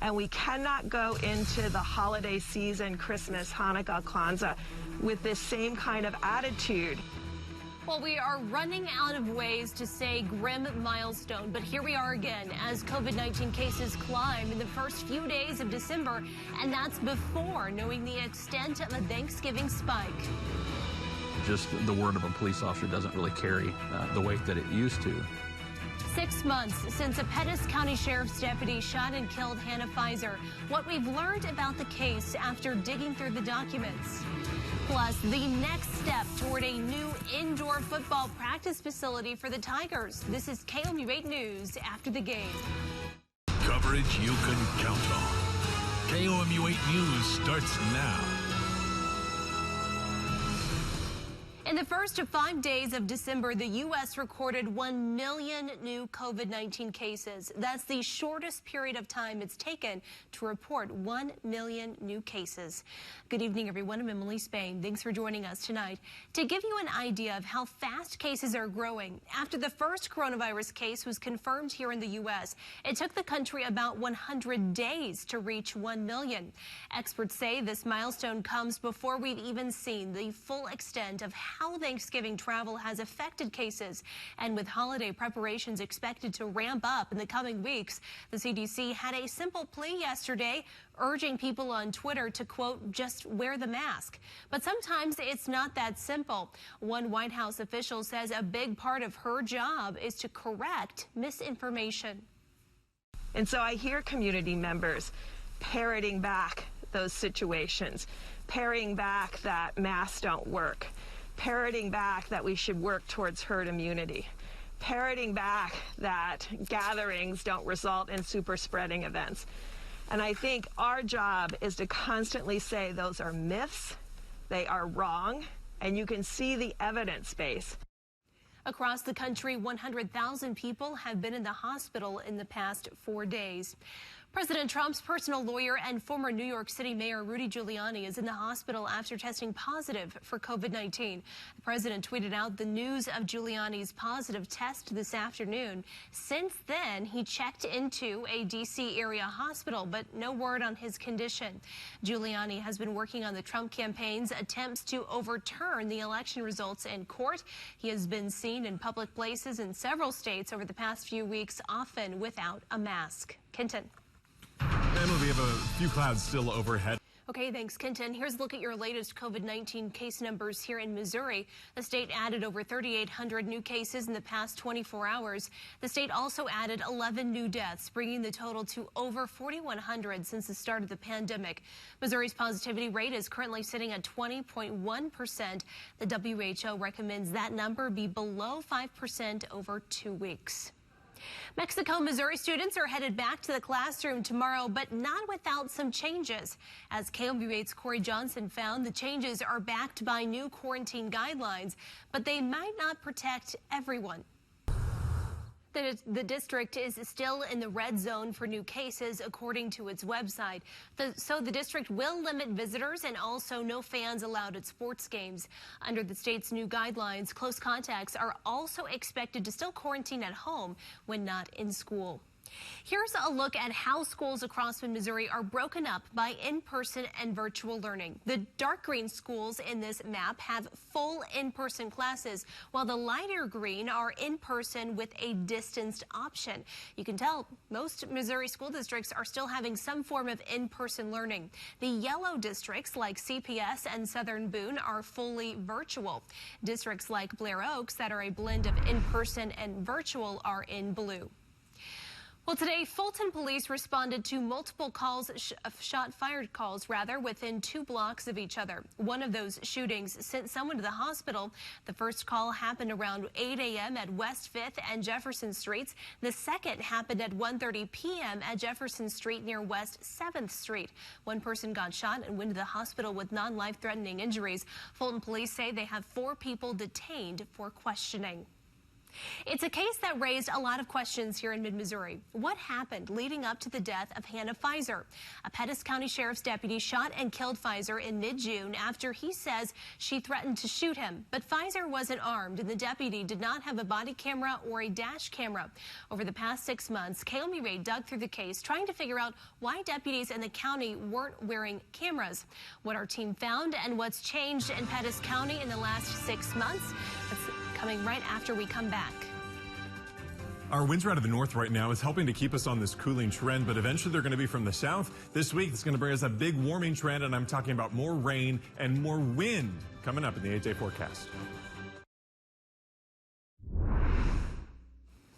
And we cannot go into the holiday season, Christmas, Hanukkah, Kwanzaa, with this same kind of attitude. Well, we are running out of ways to say grim milestone, but here we are again as COVID-19 cases climb in the first few days of December, and that's before knowing the extent of a Thanksgiving spike. Just the word of a police officer doesn't really carry the weight that it used to. 6 months since a Pettis County Sheriff's deputy shot and killed Hannah Pfizer. What we've learned about the case after digging through the documents. Plus, the next step toward a new indoor football practice facility for the Tigers. This is KOMU 8 News after the game. Coverage you can count on. KOMU 8 News starts now. In the first 5 days of December, the U.S. recorded 1 million new COVID-19 cases. That's the shortest period of time it's taken to report 1 million new cases. Good evening, everyone. I'm Emily Spain. Thanks for joining us tonight. To give you an idea of how fast cases are growing, after the first coronavirus case was confirmed here in the U.S., it took the country about 100 days to reach 1 million. Experts say this milestone comes before we've even seen the full extent of how Thanksgiving travel has affected cases. And with holiday preparations expected to ramp up in the coming weeks, the CDC had a simple plea yesterday, urging people on Twitter to, quote, just wear the mask. But sometimes it's not that simple. One White House official says a big part of her job is to correct misinformation. And so I hear community members parroting back those situations, parroting back that masks don't work, parroting back that we should work towards herd immunity, parroting back that gatherings don't result in super spreading events. And I think our job is to constantly say those are myths, they are wrong, and you can see the evidence base. Across the country, 100,000 people have been in the hospital in the past 4 days. President Trump's personal lawyer and former New York City Mayor Rudy Giuliani is in the hospital after testing positive for COVID-19. The president tweeted out the news of Giuliani's positive test this afternoon. Since then, he checked into a D.C. area hospital, but no word on his condition. Giuliani has been working on the Trump campaign's attempts to overturn the election results in court. He has been seen in public places in several states over the past few weeks, often without a mask. Kenton. Emily, we have a few clouds still overhead. Okay, thanks, Kenton. Here's a look at your latest COVID-19 case numbers here in Missouri. The state added over 3,800 new cases in the past 24 hours. The state also added 11 new deaths, bringing the total to over 4,100 since the start of the pandemic. Missouri's positivity rate is currently sitting at 20.1%. The WHO recommends that number be below 5% over 2 weeks. Mexico, Missouri students are headed back to the classroom tomorrow, but not without some changes. As KOMU 8's Corey Johnson found, the changes are backed by new quarantine guidelines, but they might not protect everyone. The district is still in the red zone for new cases, according to its website. So the district will limit visitors and also no fans allowed at sports games. Under the state's new guidelines, close contacts are also expected to still quarantine at home when not in school. Here's a look at how schools across Missouri are broken up by in-person and virtual learning. The dark green schools in this map have full in-person classes, while the lighter green are in-person with a distanced option. You can tell most Missouri school districts are still having some form of in-person learning. The yellow districts like CPS and Southern Boone are fully virtual. Districts like Blair Oaks that are a blend of in-person and virtual are in blue. Well, today, Fulton police responded to multiple fired calls within 2 blocks of each other. One of those shootings sent someone to the hospital. The first call happened around 8 a.m. at West 5th and Jefferson Streets. The second happened at 1:30 p.m. at Jefferson Street near West 7th Street. One person got shot and went to the hospital with non-life-threatening injuries. Fulton police say they have 4 people detained for questioning. It's a case that raised a lot of questions here in mid-Missouri. What happened leading up to the death of Hannah Pfizer? A Pettis County Sheriff's deputy shot and killed Pfizer in mid-June after he says she threatened to shoot him. But Pfizer wasn't armed, and the deputy did not have a body camera or a dash camera. Over the past 6 months, KOMU Ray dug through the case, trying to figure out why deputies in the county weren't wearing cameras. What our team found and what's changed in Pettis County in the last 6 months. That's coming right after we come back. Our winds are out of the north right now. It's helping to keep us on this cooling trend, but eventually they're going to be from the south. This week, it's going to bring us a big warming trend, and I'm talking about more rain and more wind coming up in the 8-day forecast.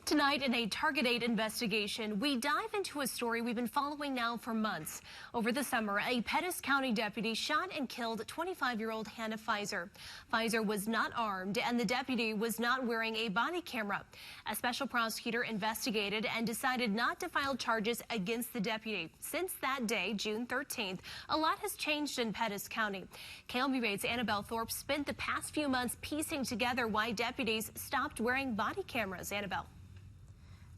Tonight, in a Target 8 investigation, we dive into a story we've been following now for months. Over the summer, a Pettis County deputy shot and killed 25-year-old Hannah Pfizer. Pfizer was not armed, and the deputy was not wearing a body camera. A special prosecutor investigated and decided not to file charges against the deputy. Since that day, June 13th, a lot has changed in Pettis County. KOMU 8's Annabelle Thorpe spent the past few months piecing together why deputies stopped wearing body cameras. Annabelle.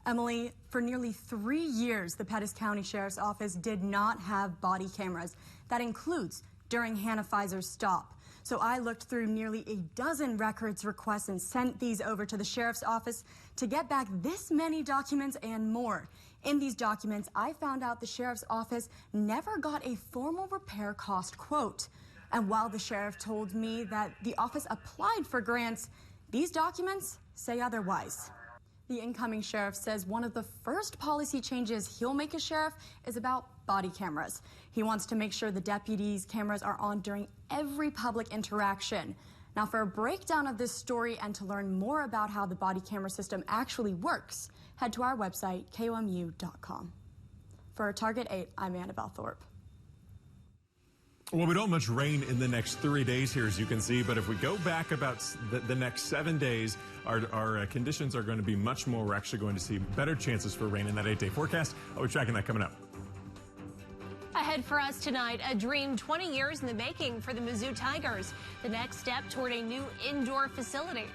Emily, for nearly 3 years, the Pettis County Sheriff's Office did not have body cameras. That includes during Hannah Pfizer's stop. So I looked through nearly a dozen records requests and sent these over to the Sheriff's Office to get back this many documents and more. In these documents, I found out the Sheriff's Office never got a formal repair cost quote. And while the Sheriff told me that the office applied for grants, these documents say otherwise. The incoming sheriff says one of the first policy changes he'll make as sheriff is about body cameras. He wants to make sure the deputies' cameras are on during every public interaction. Now, for a breakdown of this story and to learn more about how the body camera system actually works, head to our website, KOMU.com. For Target 8, I'm Annabelle Thorpe. Well, we don't have much rain in the next 3 days here, as you can see, but if we go back about the next 7 days, our conditions are going to be much more. We're actually going to see better chances for rain in that 8-day forecast. I'll be tracking that coming up. Ahead for us tonight, a dream 20 years in the making for the Mizzou Tigers. The next step toward a new indoor facility.